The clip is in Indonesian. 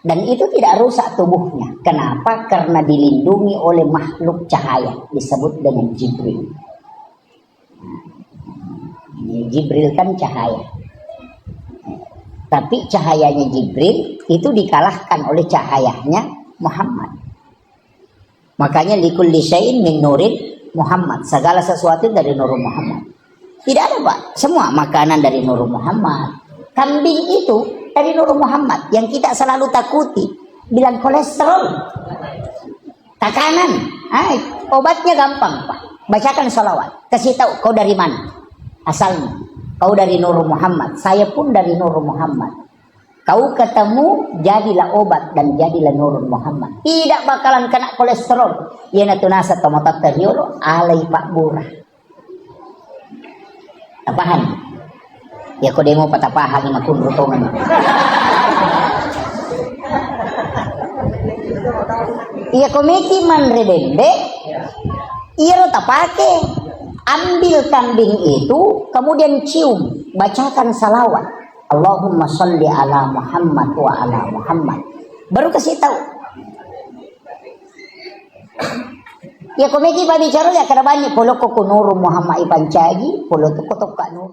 Dan itu tidak rusak tubuhnya. Kenapa? Karena dilindungi oleh makhluk cahaya, disebut dengan Jibril. Jibril kan cahaya. Tapi cahayanya Jibril itu dikalahkan oleh cahayanya Muhammad. Makanya likulli syai'in min nurin Muhammad. Segala sesuatu dari nur Muhammad. Tidak ada, Pak. Semua makanan dari nur Muhammad. Kambing itu dari nur Muhammad yang kita selalu takuti. Bilang kolesterol, tekanan. Obatnya gampang, Pak. Bacakan sholawat. Kasih tahu kau dari mana asalnya. Kau dari nur Muhammad. Saya pun dari nur Muhammad. Kau ketemu, jadilah obat dan jadilah nur Muhammad. Tidak bakalan kena kolesterol. Yana tunasa tomatat teriolo alai Pak Burah. Tapahan. Ya kau demo patapahan lima kun rutongan. Iya komiki man redende. Iya lo tak pakai. Ambil kambing itu, kemudian cium, bacakan salawat. Allahumma sholli ala Muhammad wa ala Muhammad. Baru kasih tahu. Ya komiki pa bicara ya karena banyak polo ko kunuru Muhammad ipancagi, polo to kotok ka nur.